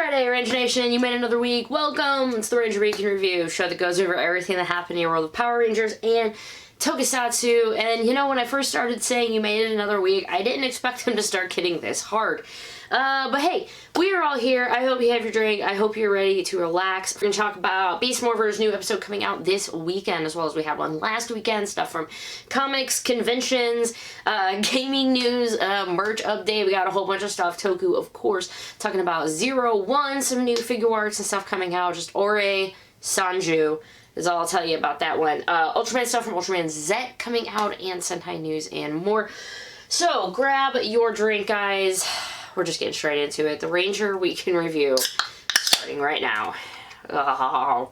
Friday, Ranger Nation. You made another week. Welcome. It's the Ranger Week in Review, show that goes over everything that happened in the world of Power Rangers and Tokusatsu. And you know, when I first started saying you made it another week, I didn't expect them to start hitting this hard. But hey, we are all here. I hope you have your drink. I hope you're ready to relax. We're going to talk about Beast Morphers' new episode coming out this weekend, as well as we had one last weekend, stuff from comics, conventions, gaming news, merch update. We got a whole bunch of stuff. Toku, of course, talking about 01, some new figure arts and stuff coming out. Just Ore, Sanju is all I'll tell you about that one. Ultraman stuff from Ultraman Z coming out, and SENTAI news and more. So grab your drink, guys. We're just getting straight into it. The Ranger Week in Review, starting right now. Oh.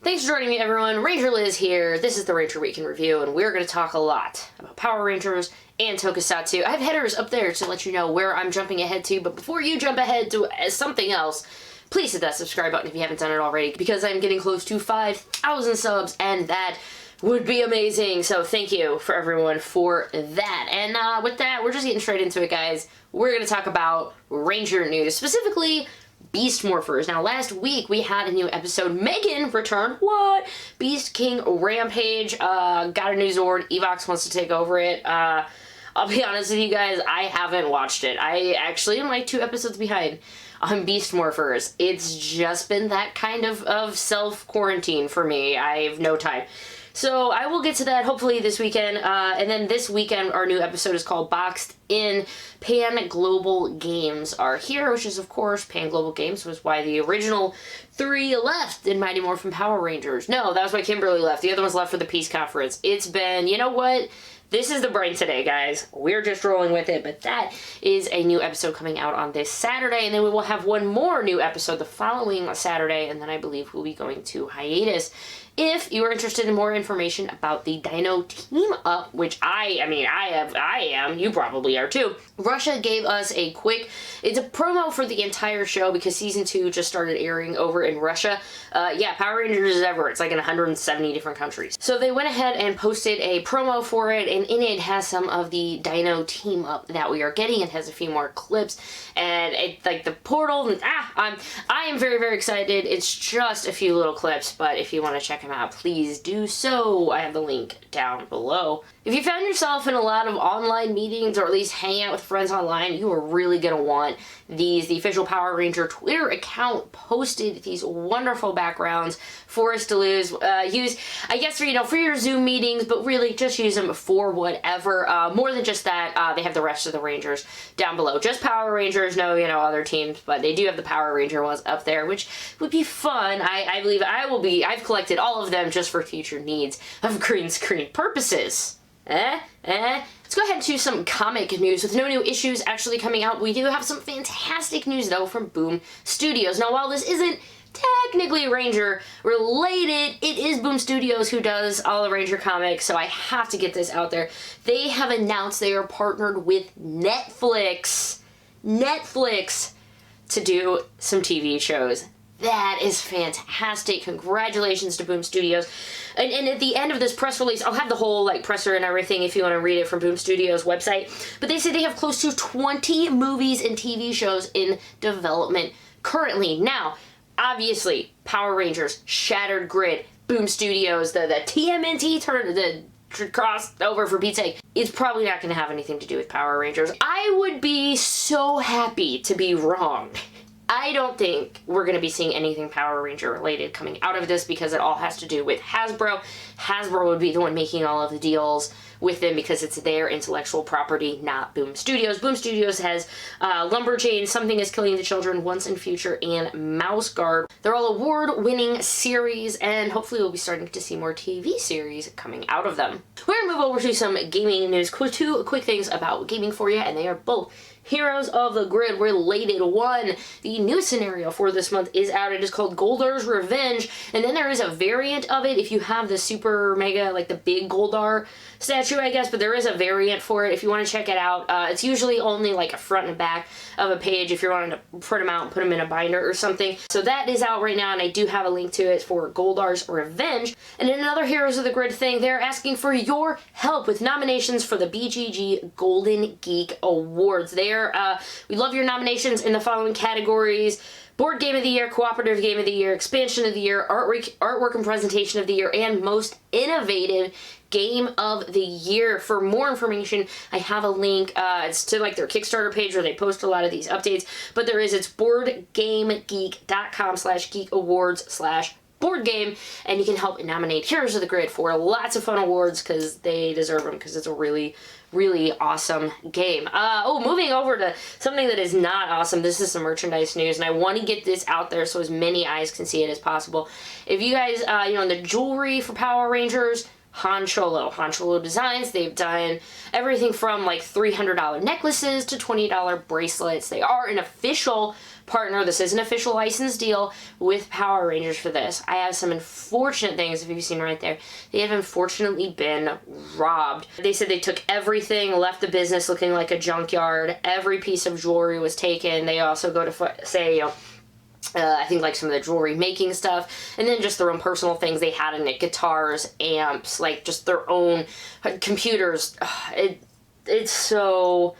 Thanks for joining me, everyone. Ranger Liz here. This is the Ranger Week in Review, and we're going to talk a lot about Power Rangers and Tokusatsu. I have headers up there to let you know where I'm jumping ahead to, but before you jump ahead to something else, please hit that subscribe button if you haven't done it already, because I'm getting close to 5,000 subs, and that would be amazing. So thank you for everyone for that. And with that, we're just getting straight into it, guys. We're going to talk about Ranger news, specifically Beast Morphers. Now, last week we had a new episode. Megan returned. What? Beast King Rampage got a new Zord. Evox wants to take over it. I'll be honest with you guys, I haven't watched it. I actually am like 2 episodes behind on Beast Morphers. It's just been that kind of self-quarantine for me. I have no time. So I will get to that hopefully this weekend. And then this weekend, our new episode is called Boxed In. Pan Global Games are here, which is, of course, Pan Global Games was why the original 3 left in Mighty Morphin Power Rangers. No, that was why Kimberly left. The other ones left for the Peace Conference. It's been, you know what? This is the brain today, guys. We're just rolling with it, but that is a new episode coming out on this Saturday, and then we will have one more new episode the following Saturday, and then I believe we'll be going to hiatus. If you are interested in more information about the Dino team-up, which I am, you probably are too, Russia gave us a quick, it's a promo for the entire show because season 2 just started airing over in Russia. Yeah, Power Rangers is ever, it's like in 170 different countries. So they went ahead and posted a promo for it, and in it has some of the Dino team-up that we are getting. It has a few more clips, and it's like the portal, and I am very, very excited. It's just a few little clips, but if you want to check them out, please do so. I have the link down below. If you found yourself in a lot of online meetings, or at least hanging out with friends online, you are really going to want these. The official Power Ranger Twitter account posted these wonderful backgrounds for us to use, I guess, for your Zoom meetings, but really just use them for whatever. More than just that, they have the rest of the Rangers down below. Just Power Rangers, no, other teams, but they do have the Power Ranger ones up there, which would be fun. I believe I've collected all of them just for future needs of green screen purposes. Let's go ahead to some comic news. With no new issues actually coming out, we do have some fantastic news, though, from Boom Studios. Now, while this isn't technically Ranger related, it is Boom Studios who does all the Ranger comics, so I have to get this out there. They have announced they are partnered with Netflix to do some TV shows. That is fantastic. Congratulations to Boom Studios. And at the end of this press release, I'll have the whole presser and everything if you want to read it from Boom Studios' website. But they say they have close to 20 movies and TV shows in development currently. Now, obviously, Power Rangers, Shattered Grid, Boom Studios, the TMNT crossed over, for Pete's sake. It's probably not going to have anything to do with Power Rangers. I would be so happy to be wrong. I don't think we're going to be seeing anything Power Ranger related coming out of this because it all has to do with Hasbro. Hasbro would be the one making all of the deals with them because it's their intellectual property, not Boom Studios. Boom Studios has Lumberjane, Something is Killing the Children, Once and Future, and Mouse Guard. They're all award-winning series, and hopefully we'll be starting to see more TV series coming out of them. We're going to move over to some gaming news. 2 quick things about gaming for you, and they are both Heroes of the Grid related. One, the new scenario for this month is out. It is called Goldar's Revenge, and then there is a variant of it if you have the super mega, the big Goldar statue, I guess, but there is a variant for it if you want to check it out. It's usually only like a front and back of a page if you're wanting to print them out and put them in a binder or something. So that is out right now, and I do have a link to it for Goldar's Revenge. And in another Heroes of the Grid thing, they're asking for your help with nominations for the BGG Golden Geek Awards. We love your nominations in the following categories: Board Game of the Year, Cooperative Game of the Year, Expansion of the Year, Artwork and Presentation of the Year, and Most Innovative Game of the Year. For more information, I have a link. It's to like their Kickstarter page where they post a lot of these updates, but it's boardgamegeek.com/geek-awards/board game, and you can help nominate Heroes of the Grid for lots of fun awards because they deserve them, because it's a really awesome game. Moving over to something that is not awesome. This is some merchandise news, and I want to get this out there so as many eyes can see it as possible. If you guys, the jewelry for Power Rangers, Han Cholo Designs, they've done everything from like $300 necklaces to $20 bracelets. They are an official partner. This is an official license deal with Power Rangers for this. I have some unfortunate things, if you've seen right there. They have unfortunately been robbed. They said they took everything, left the business looking like a junkyard. Every piece of jewelry was taken. They also go to say, I think like some of the jewelry making stuff, and then just their own personal things they had in it: guitars, amps, like just their own computers. It's so...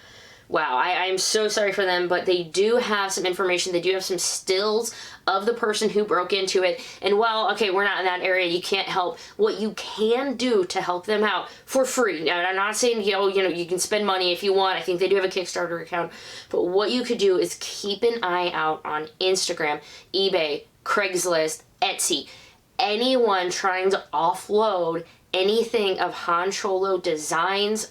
Wow, I'm so sorry for them, but they do have some information. They do have some stills of the person who broke into it. And while, okay, we're not in that area, you can't help, what you can do to help them out for free. Now, I'm not saying, you can spend money if you want. I think they do have a Kickstarter account. But what you could do is keep an eye out on Instagram, eBay, Craigslist, Etsy. Anyone trying to offload anything of Han Cholo designs,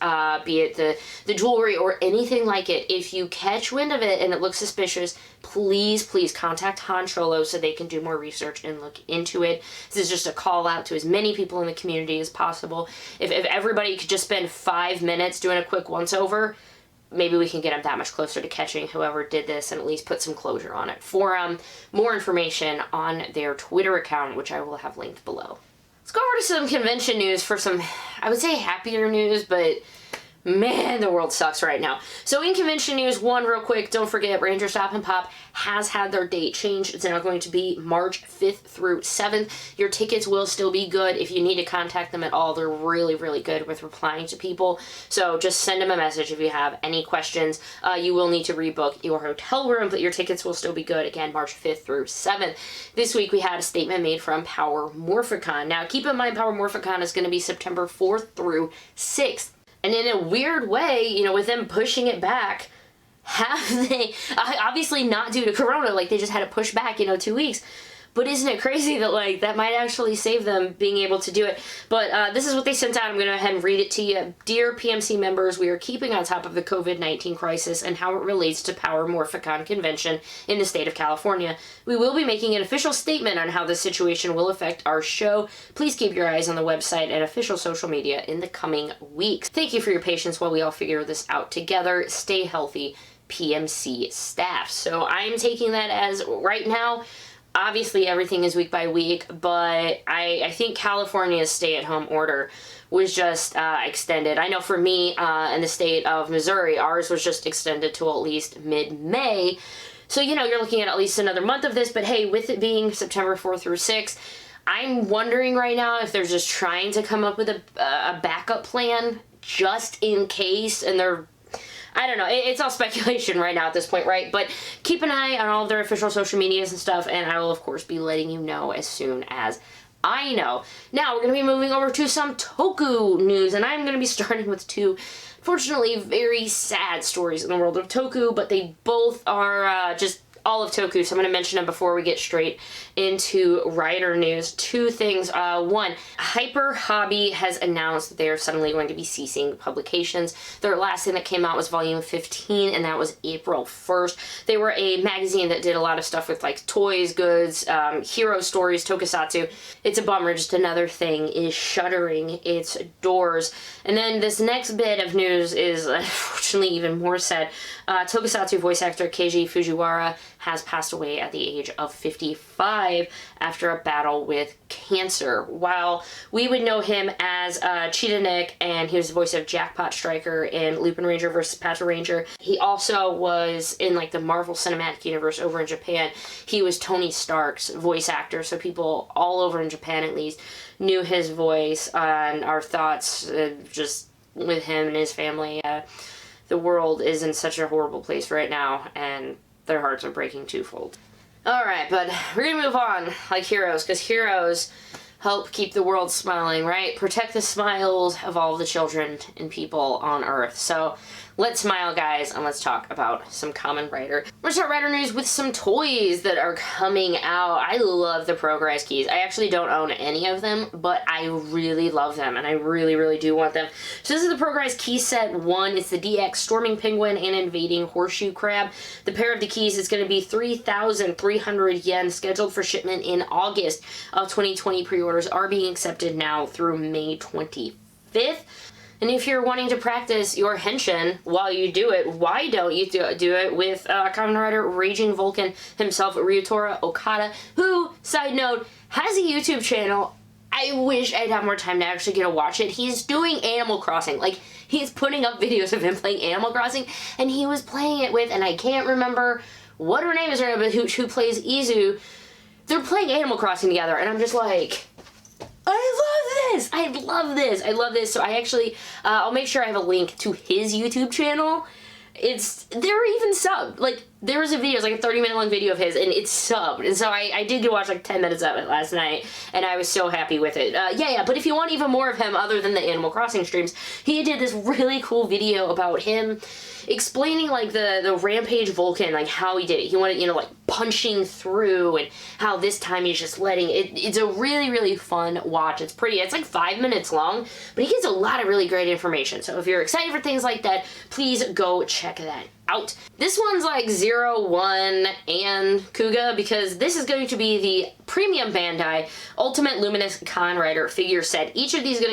be it the jewelry or anything like it. If you catch wind of it and it looks suspicious, please contact Han Cholo so they can do more research and look into it. This is just a call out to as many people in the community as possible. If everybody could just spend 5 minutes doing a quick once-over, maybe we can get them that much closer to catching whoever did this and at least put some closure on it. For more information on their Twitter account, which I will have linked below. Let's go over to some convention news for some, I would say, happier news, but man, the world sucks right now. So in convention news, one real quick, don't forget, Ranger Stop and Pop has had their date changed. It's now going to be March 5th through 7th. Your tickets will still be good. If you need to contact them at all, they're really good with replying to people. So just send them a message if you have any questions. You will need to rebook your hotel room, but your tickets will still be good. Again, March 5th through 7th. This week we had a statement made from Power Morphicon. Now keep in mind, Power Morphicon is going to be September 4th through 6th. And in a weird way, with them pushing it back, have they, obviously not due to Corona, like they just had to push back, 2 weeks. But isn't it crazy that, like, that might actually save them being able to do it? But this is what they sent out. I'm going to go ahead and read it to you. Dear PMC members, we are keeping on top of the COVID-19 crisis and how it relates to Power Morphicon Convention in the state of California. We will be making an official statement on how this situation will affect our show. Please keep your eyes on the website and official social media in the coming weeks. Thank you for your patience while we all figure this out together. Stay healthy, PMC staff. So I'm taking that as, right now, obviously everything is week by week, but I think California's stay-at-home order was just extended. I know for me in the state of Missouri, ours was just extended to at least mid-May. So, you're looking at least another month of this, but hey, with it being September 4th through 6th, I'm wondering right now if they're just trying to come up with a backup plan just in case, and I don't know, it's all speculation right now at this point, right? But keep an eye on all of their official social medias and stuff, and I will, of course, be letting you know as soon as I know. Now, we're going to be moving over to some Toku news, and I'm going to be starting with two, fortunately, very sad stories in the world of Toku, but they both are just all of Toku, so I'm going to mention them before we get straight into writer news. Two things. One, Hyper Hobby has announced that they are suddenly going to be ceasing publications. Their last thing that came out was volume 15, and that was April 1st. They were a magazine that did a lot of stuff with like toys, goods, hero stories, tokusatsu. It's a bummer, just another thing is shuttering its doors. And then this next bit of news is unfortunately even more sad. Tokusatsu voice actor Keiji Fujiwara has passed away at the age of 55 after a battle with cancer. While we would know him as Cheetah Nick, and he was the voice of Jackpot Striker in Lupin Ranger vs. Patrol Ranger. He also was in like the Marvel Cinematic Universe over in Japan. He was Tony Stark's voice actor, so people all over in Japan at least knew his voice, and our thoughts just with him and his family. The world is in such a horrible place right now, and their hearts are breaking twofold. Alright, but we're gonna move on like heroes, because heroes help keep the world smiling, right? Protect the smiles of all the children and people on Earth. So let's smile, guys, and let's talk about some Kamen Rider. We're gonna start Rider news with some toys that are coming out. I love the Progrise keys. I actually don't own any of them, but I really love them, and I really, really do want them. So this is the Progrise key set 1. It's the DX Storming Penguin and Invading Horseshoe Crab. The pair of the keys is going to be 3,300 yen, scheduled for shipment in August of 2020. Pre-orders are being accepted now through May 25th. And if you're wanting to practice your henshin while you do it, why don't you do it with Kamen Rider Raging Vulcan himself, Ryutaro Okada, who, side note, has a YouTube channel. I wish I'd have more time to actually get to watch it. He's doing Animal Crossing. Like, he's putting up videos of him playing Animal Crossing, and he was playing it with, and I can't remember what her name is right now, but who plays Izu. They're playing Animal Crossing together, and I'm just like, I love this! I love this! I love this. So I actually, I'll make sure I have a link to his YouTube channel. They're even subbed. Like, there was a video, it's like a 30-minute long video of his, and it's subbed. And so I did get to watch like 10 minutes of it last night, and I was so happy with it. Yeah, but if you want even more of him other than the Animal Crossing streams, he did this really cool video about him explaining like the Rampage Vulcan, like how he did it. He wanted, you know, like punching through, and how this time he's just letting it. It's a really, really fun watch. It's pretty, it's like 5 minutes long, but he gives a lot of really great information. So if you're excited for things like that, please go check that out. This one's like 0, 1, and Kuga, because this is going to be the premium Bandai Ultimate Luminous Kamen Rider figure set. Each of these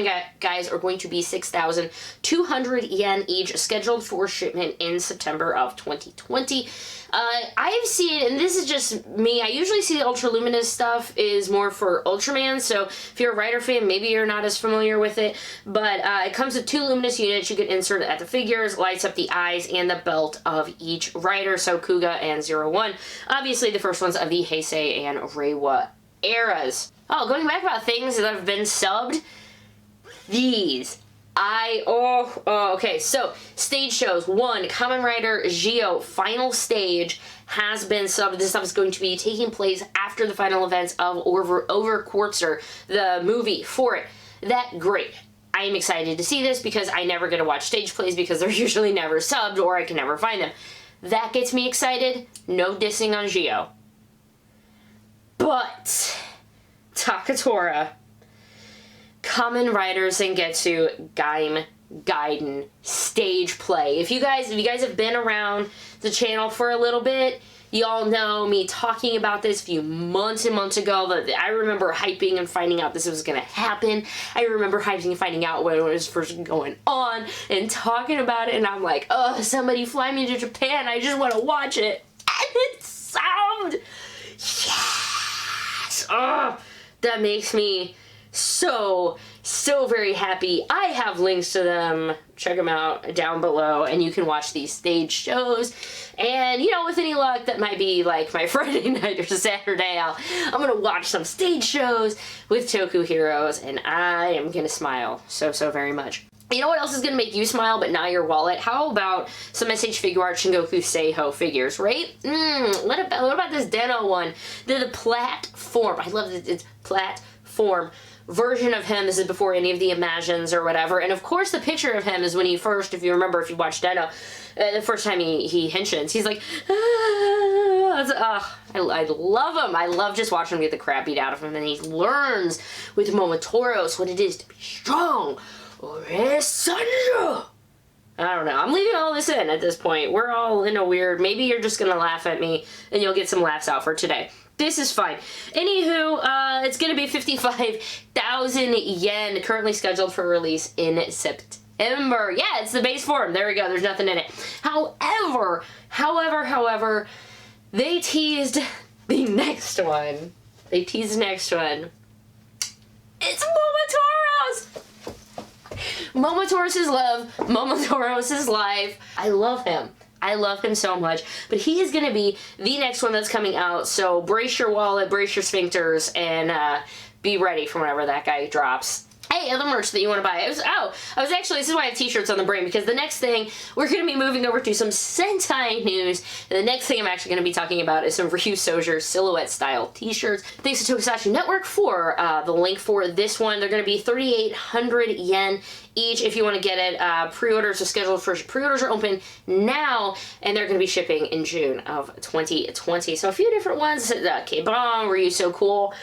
guys are going to be 6,200 yen each, scheduled for shipment in September of 2020. I've seen, and this is just me, I usually see the Ultra Luminous stuff is more for Ultraman, so if you're a Rider fan, maybe you're not as familiar with it, but it comes with 2 Luminous units you can insert at the figures, lights up the eyes and the belt of each Rider, so Kuga and 01. Obviously, the first ones of the Heisei and Reiwa eras. Oh, going back about things that have been subbed, these. Okay, so stage shows. 1, Kamen Rider Geo Final Stage has been subbed. This stuff is going to be taking place after the final events of Over Quartzer, the movie for it. Great. I am excited to see this because I never get to watch stage plays because they're usually never subbed or I can never find them. That gets me excited. No dissing on Geo. But Takatora, Kamen Rider Sengetsu Gaiden stage play. If you guys have been around the channel for a little bit, y'all know me talking about this a few months and months ago. I remember hyping and finding out this was gonna happen. I remember hyping and finding out when it was first going on and talking about it, and I'm like, oh, somebody fly me to Japan. I just want to watch it. And it's sound. Yes! Oh, that makes me so very happy. I have links to them. Check them out down below, and you can watch these stage shows. And, you know, with any luck, that might be like my Friday night or Saturday. I'm gonna watch some stage shows with Toku heroes, and I am gonna smile so very much. You know what else is going to make you smile but not your wallet? How about some SH Figure Art Shingoku Seiho figures, right? What about this Dino one? The platform. I love that it's platform version of him. This is before any of the Imagines or whatever. And of course the picture of him is when he first, if you remember, if you watched Dino, the first time he henshins, he's like, I love him. I love just watching him get the crap beat out of him. And he learns with Momotoros what it is to be strong. I don't know. I'm leaving all this in at this point. We're all in a weird, maybe you're just gonna laugh at me and you'll get some laughs out for today. This is fine. Anywho, it's gonna be 55,000 yen, currently scheduled for release in September. Yeah, it's the base form. There we go. There's nothing in it. However, They teased the next one. It's Momotaros! Momotaros' love, Momotaros' life. I love him. I love him so much. But he is going to be the next one that's coming out, so brace your wallet, brace your sphincters, and be ready for whenever that guy drops. Hey, other merch that you want to buy. I was actually, this is why I have t-shirts on the brain, because the next thing, we're going to be moving over to some Sentai news, and the next thing I'm actually going to be talking about is some Ryutaro silhouette style t-shirts. Thanks to Tokusatsu Network for the link for this one. They're going to be 3,800 yen each if you want to get it. Pre-orders are scheduled for, pre-orders are open now, and they're going to be shipping in June of 2020. So a few different ones. K-Bomb, Ryu So Cool.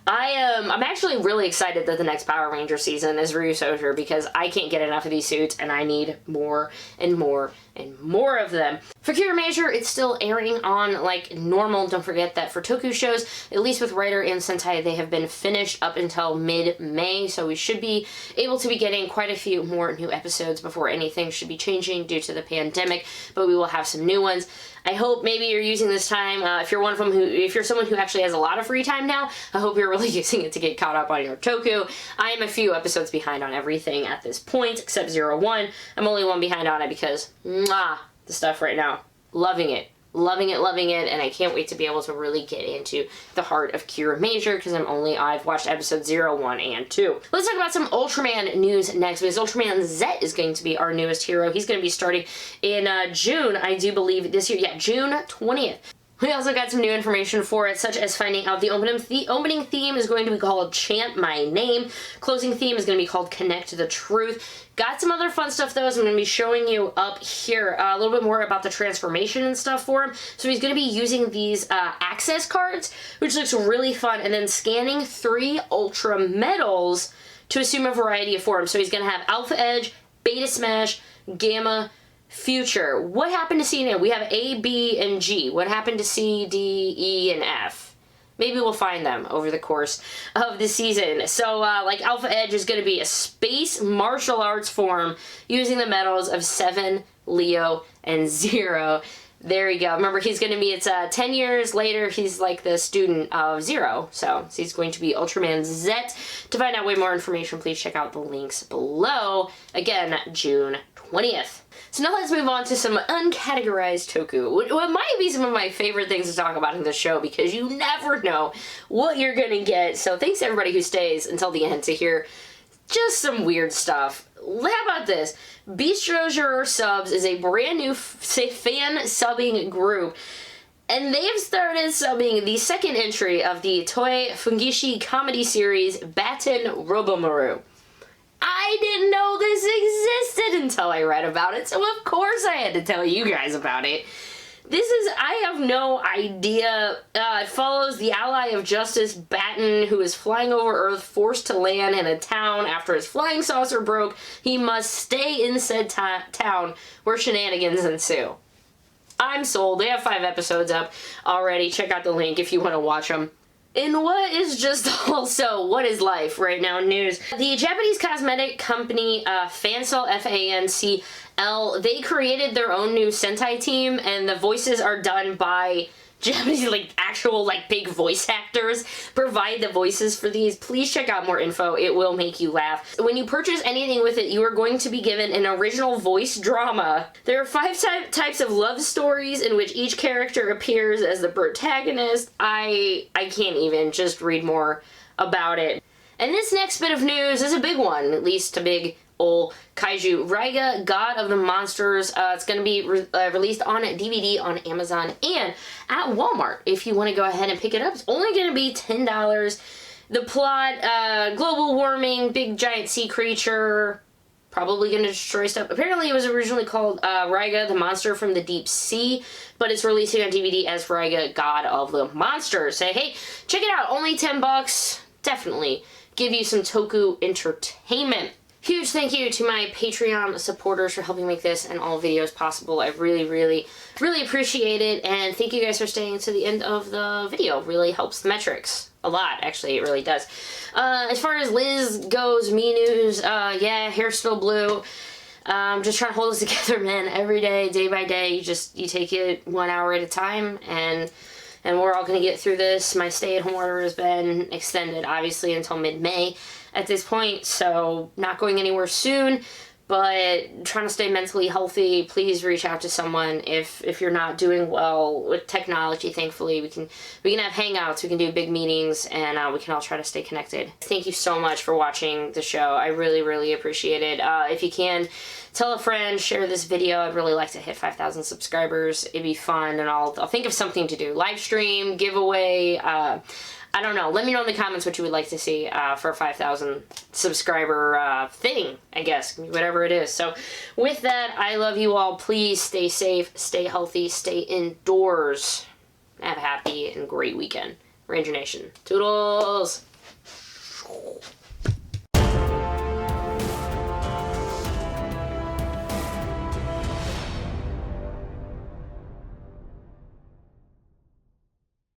I'm actually really excited that the next Power Ranger season is Ryutaro, because I can't get enough of these suits and I need more and more and more of them. For Kira Major, it's still airing on like normal. Don't forget that for Toku shows, at least with Writer and Sentai, they have been finished up until mid-May, so we should be able to be getting quite a few more new episodes before anything should be changing due to the pandemic, but we will have some new ones. I hope maybe you're using this time, if you're someone who actually has a lot of free time now, I hope you're really using it to get caught up on your Toku. I am a few episodes behind on everything at this point, except 01. I'm only one behind on it because, the stuff right now. Loving it. Loving it, loving it, and I can't wait to be able to really get into the heart of Kira Major, because I've watched episodes 0, 1, and 2. Let's talk about some Ultraman news next, because Ultraman Z is going to be our newest hero. He's going to be starting in June, I do believe, this year. Yeah, June 20th. We also got some new information for it, such as finding out the opening theme is going to be called Chant My Name. Closing theme is going to be called Connect to the Truth. Got some other fun stuff, though, so I'm going to be showing you up here a little bit more about the transformation and stuff for him. So he's going to be using these access cards, which looks really fun, and then scanning 3 Ultra Metals to assume a variety of forms. So he's going to have Alpha Edge, Beta Smash, Gamma, Future. What happened to C and A? We have A, B, and G. What happened to C, D, E, and F? Maybe we'll find them over the course of the season. So, like, Alpha Edge is going to be a space martial arts form using the metals of 7, Leo, and 0. There you go. Remember, he's going to be, it's 10 years later, he's like the student of 0. So he's going to be Ultraman Z. To find out way more information, please check out the links below. Again, June 20th. So now let's move on to some uncategorized Toku. What might be some of my favorite things to talk about in this show, because you never know what you're gonna get. So thanks to everybody who stays until the end to hear just some weird stuff. How about this? Bistro Subs is a brand new fan subbing group, and they've started subbing the second entry of the Toei Fungishi comedy series Baton Robomaru. I didn't know this existed until I read about it, so of course I had to tell you guys about it. I have no idea. It follows the ally of justice, Baton, who is flying over Earth, forced to land in a town after his flying saucer broke. He must stay in said town where shenanigans ensue. I'm sold. They have 5 episodes up already. Check out the link if you want to watch them. In what is just also what is life right now news, the Japanese cosmetic company Fancel, F-A-N-C-L, they created their own new Sentai team, and the voices are done by Japanese, like, actual, like, big voice actors provide the voices for these. Please check out more info. It will make you laugh. When you purchase anything with it, you are going to be given an original voice drama. There are 5 types of love stories in which each character appears as the protagonist. I can't even just read more about it. And this next bit of news is a big one, at least a big ol' kaiju. Raiga, God of the Monsters. It's going to be released on DVD on Amazon and at Walmart. If you want to go ahead and pick it up, it's only going to be $10. The plot, global warming, big giant sea creature, probably going to destroy stuff. Apparently it was originally called Raiga, the Monster from the Deep Sea, but it's releasing on DVD as Raiga, God of the Monsters. So hey, check it out. Only $10. Definitely give you some Toku entertainment. Huge thank you to my Patreon supporters for helping make this and all videos possible. I really, really, really appreciate it, and thank you guys for staying to the end of the video. It really helps the metrics. A lot, actually, it really does. As far as Liz goes, me news, yeah, hair's still blue. Just trying to hold us together, man. Every day, day by day, you take it 1 hour at a time, and we're all going to get through this. My stay-at-home order has been extended, obviously, until mid-May at this point, so not going anywhere soon, but trying to stay mentally healthy. Please reach out to someone if you're not doing well with technology. Thankfully, we can have hangouts, we can do big meetings, and we can all try to stay connected. Thank you so much for watching the show. I really, really appreciate it. If you can, tell a friend, share this video. I'd really like to hit 5,000 subscribers. It'd be fun, and I'll think of something to do. Live stream, giveaway, I don't know. Let me know in the comments what you would like to see for a 5,000 subscriber thing, I guess. Whatever it is. So with that, I love you all. Please stay safe, stay healthy, stay indoors. Have a happy and great weekend. Ranger Nation. Toodles!